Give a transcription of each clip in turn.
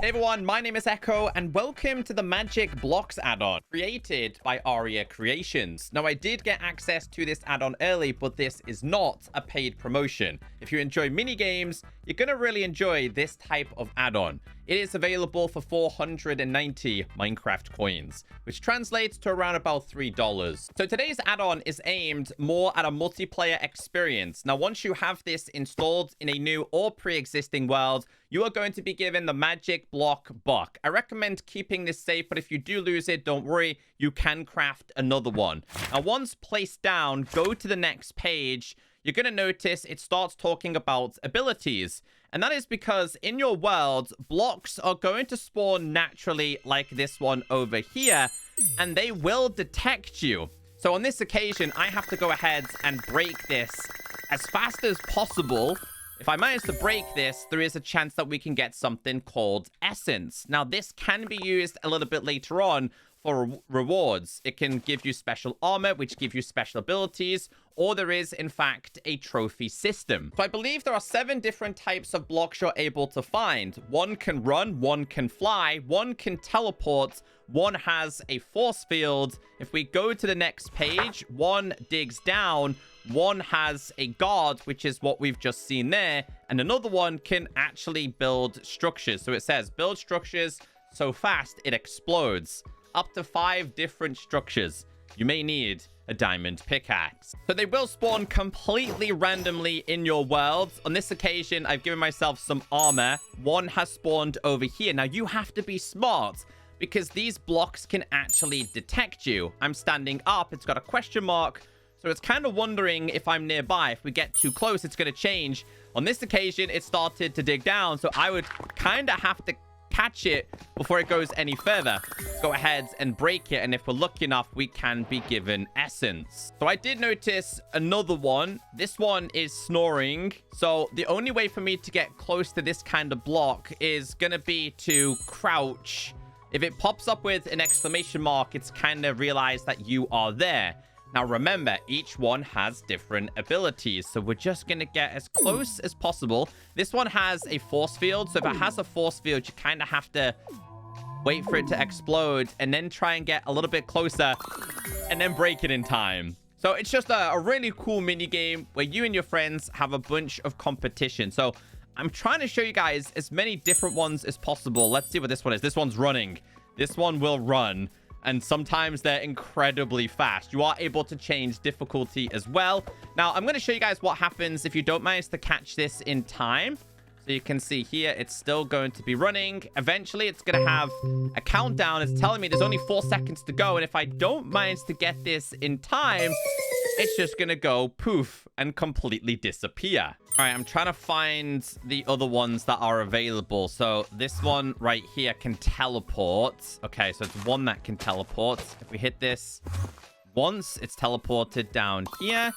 Hey everyone, my name is Echo, and welcome to the Magic Blocks add-on, created by Aria Creations. Now, I did get access to this add-on early, but this is not a paid promotion. If you enjoy mini games, you're going to really enjoy this type of add-on. It is available for 490 Minecraft coins, which translates to around about $3. So today's add-on is aimed more at a multiplayer experience. Now, once you have this installed in a new or pre-existing world, you are going to be given the Magic Block Buck. I recommend keeping this safe, but if you do lose it, don't worry, you can craft another one. Now, once placed down, go to the next page. You're going to notice it starts talking about abilities. And that is because in your world, blocks are going to spawn naturally like this one over here, and they will detect you. So on this occasion, I have to go ahead and break this as fast as possible. If I manage to break this, there is a chance that we can get something called essence. Now, this can be used a little bit later on for rewards. It can give you special armor, which give you special abilities, or there is, in fact, a trophy system. So I believe there are 7 different types of blocks you're able to find. One can run, one can fly, one can teleport, one has a force field. If we go to the next page, one digs down, one has a guard, which is what we've just seen there, and another one can actually build structures. So it says build structures so fast it explodes. Up to 5 different structures. You may need a diamond pickaxe. So they will spawn completely randomly in your world. On this occasion, I've given myself some armor. One has spawned over here. Now, you have to be smart because these blocks can actually detect you. I'm standing up. It's got a question mark. So it's kind of wondering if I'm nearby. If we get too close, it's going to change. On this occasion, it started to dig down. So I would kind of have to catch it before it goes any further. Go ahead and break it, and if we're lucky enough, we can be given essence. So I did notice another one. This one is snoring, so the only way for me to get close to this kind of block is gonna be to crouch. If it pops up with an exclamation mark, it's kind of realized that you are there. Now, remember, each one has different abilities, so we're just going to get as close as possible. This one has a force field, so if it has a force field, you kind of have to wait for it to explode and then try and get a little bit closer and then break it in time. So it's just a really cool mini game where you and your friends have a bunch of competition. So I'm trying to show you guys as many different ones as possible. Let's see what this one is. This one's running. This one will run. And sometimes they're incredibly fast. You are able to change difficulty as well. Now, I'm going to show you guys what happens if you don't manage to catch this in time. So you can see here, it's still going to be running. Eventually, it's going to have a countdown. It's telling me there's only 4 seconds to go. And if I don't manage to get this in time, it's just going to go poof and completely disappear. All right, I'm trying to find the other ones that are available. So this one right here can teleport. Okay, so it's one that can teleport. If we hit this once, it's teleported down here.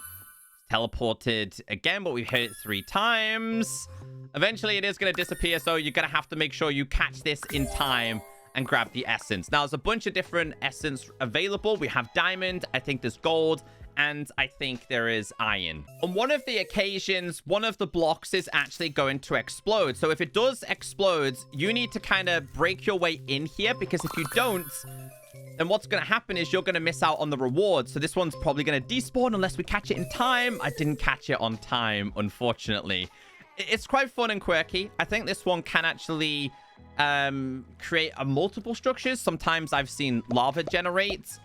Teleported again, but we've hit it 3 times. Eventually, it is going to disappear, so you're going to have to make sure you catch this in time and grab the essence. Now, there's a bunch of different essence available. We have diamond, I think there's gold, and I think there is iron. On one of the occasions, one of the blocks is actually going to explode. So if it does explode, you need to kind of break your way in here, because if you don't, then what's going to happen is you're going to miss out on the reward. So this one's probably going to despawn unless we catch it in time. I didn't catch it on time, unfortunately. It's quite fun and quirky. I think this one can actually create multiple structures. Sometimes I've seen lava generate.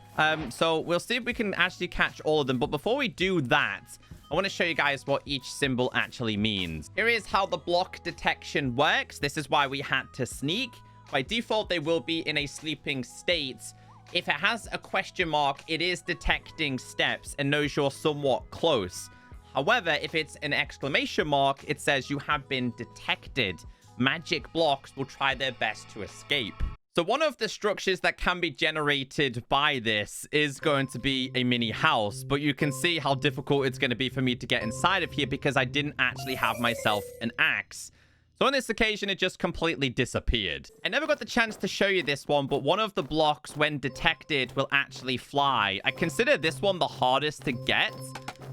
So we'll see if we can actually catch all of them. But before we do that, I want to show you guys what each symbol actually means. Here is how the block detection works. This is why we had to sneak. By default, they will be in a sleeping state. If it has a question mark, it is detecting steps and knows you're somewhat close. However, if it's an exclamation mark, it says you have been detected. Magic blocks will try their best to escape. So one of the structures that can be generated by this is going to be a mini house, but you can see how difficult it's going to be for me to get inside of here because I didn't actually have myself an axe. So on this occasion, it just completely disappeared. I never got the chance to show you this one, but one of the blocks, when detected, will actually fly. I consider this one the hardest to get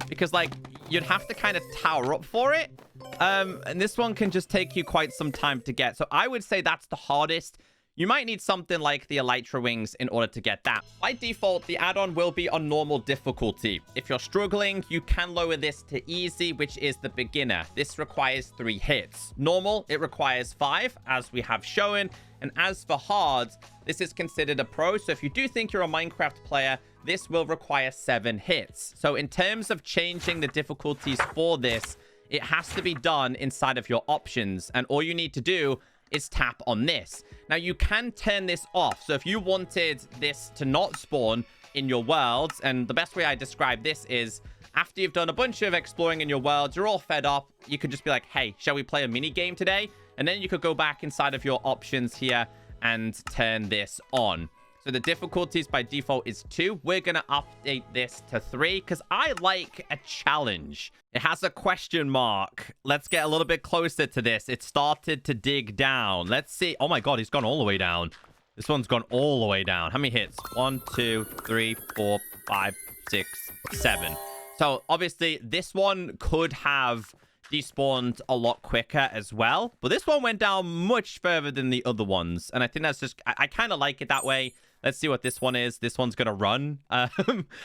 because, like, you'd have to kind of tower up for it. And this one can just take you quite some time to get. So I would say that's the hardest. You might need something like the Elytra Wings in order to get that. By default, the add-on will be on normal difficulty. If you're struggling, you can lower this to easy, which is the beginner. This requires 3 hits. Normal, it requires 5, as we have shown. And as for hard, this is considered a pro. So if you do think you're a Minecraft player, this will require 7 hits. So in terms of changing the difficulties for this, it has to be done inside of your options. And all you need to do is tap on this. Now, you can turn this off. So if you wanted this to not spawn in your worlds, and the best way I describe this is after you've done a bunch of exploring in your world, you're all fed up, you could just be like, hey, shall we play a mini game today? And then you could go back inside of your options here and turn this on. So the difficulties by default is 2. We're going to update this to 3 because I like a challenge. It has a question mark. Let's get a little bit closer to this. It started to dig down. Let's see. Oh my God, he's gone all the way down. This one's gone all the way down. How many hits? 1, 2, 3, 4, 5, 6, 7. So obviously this one could have despawned a lot quicker as well. But this one went down much further than the other ones. And I think that's just, I kind of like it that way. Let's see what this one is. This one's going to run. I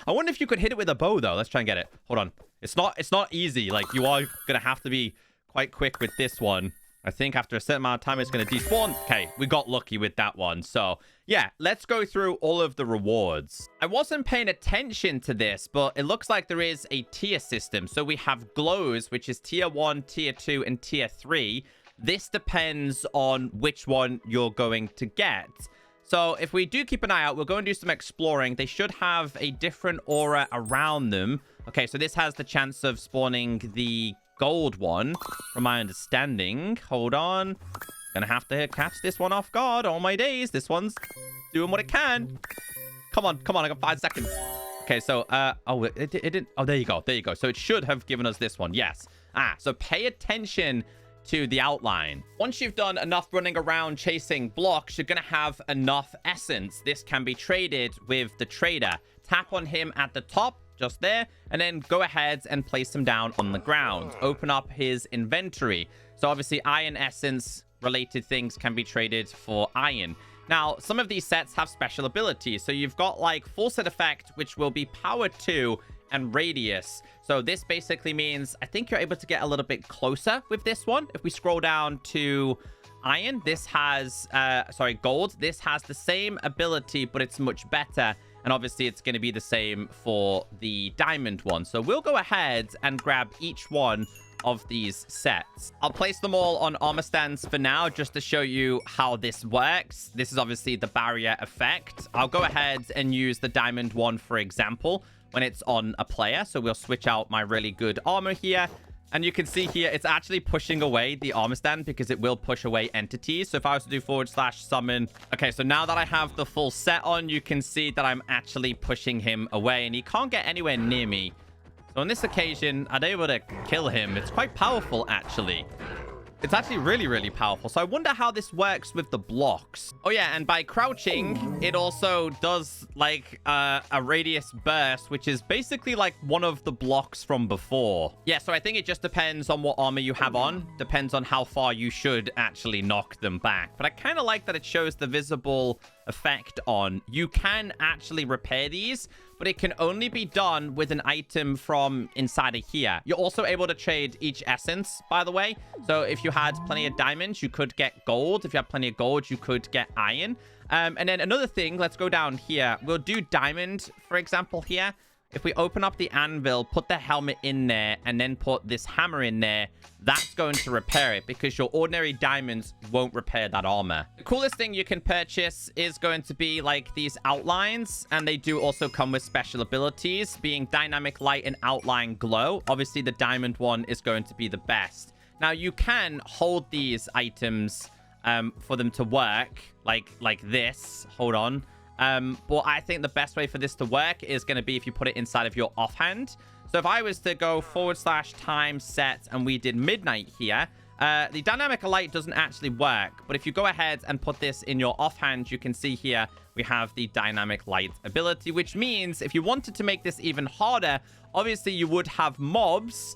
wonder if you could hit it with a bow, though. Let's try and get it. Hold on. It's not easy. Like, you are going to have to be quite quick with this one. I think after a certain amount of time, it's going to despawn. Okay, we got lucky with that one. So, yeah, let's go through all of the rewards. I wasn't paying attention to this, but it looks like there is a tier system. So we have glows, which is tier 1, tier 2, and tier 3. This depends on which one you're going to get. So if we do keep an eye out, we'll go and do some exploring. They should have a different aura around them. Okay, so this has the chance of spawning the gold one, from my understanding. Hold on. Gonna have to catch this one off guard. All my days. This one's doing what it can. Come on, come on. I got 5 seconds. Okay, so, oh, it didn't. Oh, there you go. There you go. So it should have given us this one. Yes. So pay attention to the outline. Once you've done enough running around chasing blocks, you're gonna have enough essence. This can be traded with the trader. Tap on him at the top, just there, and then go ahead and place him down on the ground. Open up his inventory. So obviously iron essence related things can be traded for iron. Now, some of these sets have special abilities. So you've got like full set effect, which will be power 2 and radius. So this basically means I think you're able to get a little bit closer with this one. If we scroll down to iron, this has gold. This has the same ability, but it's much better. And obviously it's going to be the same for the diamond one. So we'll go ahead and grab each one of these sets. I'll place them all on armor stands for now, just to show you how this works. This is obviously the barrier effect. I'll go ahead and use the diamond one, for example, when it's on a player. So we'll switch out my really good armor here. And you can see here, it's actually pushing away the armor stand because it will push away entities. So if I was to do / summon. Okay, so now that I have the full set on, you can see that I'm actually pushing him away and he can't get anywhere near me. So on this occasion, I'm able to kill him. It's quite powerful, actually. It's actually really, really powerful. So I wonder how this works with the blocks. Oh, yeah. And by crouching, it also does like a radius burst, which is basically like one of the blocks from before. Yeah, so I think it just depends on what armor you have on. Depends on how far you should actually knock them back. But I kind of like that it shows the visible effect on. You can actually repair these, but it can only be done with an item from inside of here. You're also able to trade each essence, by the way. So if you had plenty of diamonds, you could get gold. If you have plenty of gold, you could get iron. And then another thing, let's go down here. We'll do diamond, for example, here. If we open up the anvil, put the helmet in there, and then put this hammer in there, that's going to repair it because your ordinary diamonds won't repair that armor. The coolest thing you can purchase is going to be like these outlines, and they do also come with special abilities, being dynamic light and outline glow. Obviously, the diamond one is going to be the best. Now, you can hold these items for them to work like this. Hold on. But I think the best way for this to work is going to be if you put it inside of your offhand. So if I was to go / time set and we did midnight here, The dynamic light doesn't actually work, but if you go ahead and put this in your offhand, you can see here we have the dynamic light ability, which means if you wanted to make this even harder, obviously you would have mobs.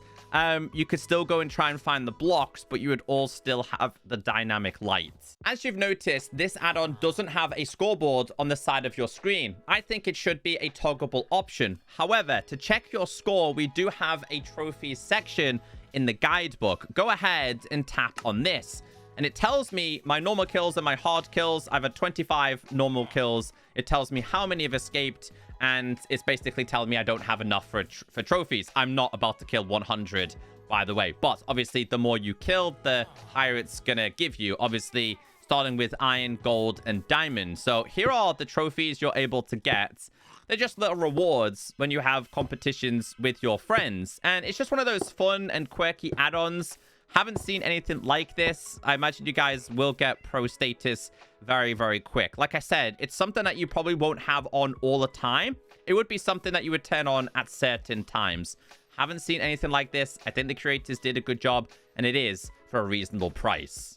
You could still go and try and find the blocks, but you would all still have the dynamic light. As you've noticed, this add-on doesn't have a scoreboard on the side of your screen. I think it should be a toggleable option. However, to check your score, we do have a trophies section in the guidebook. Go ahead and tap on this, and it tells me my normal kills and my hard kills. I've had 25 normal kills. It tells me how many have escaped, and it's basically telling me I don't have enough for trophies. I'm not about to kill 100, by the way, but obviously the more you kill, the higher it's gonna give you, obviously starting with iron, gold, and diamond. So here are the trophies you're able to get. They're just little rewards when you have competitions with your friends, and it's just one of those fun and quirky add-ons. Haven't seen anything like this. I imagine you guys will get pro status very, very quick. Like I said, it's something that you probably won't have on all the time. It would be something that you would turn on at certain times. Haven't seen anything like this. I think the creators did a good job, and it is for a reasonable price.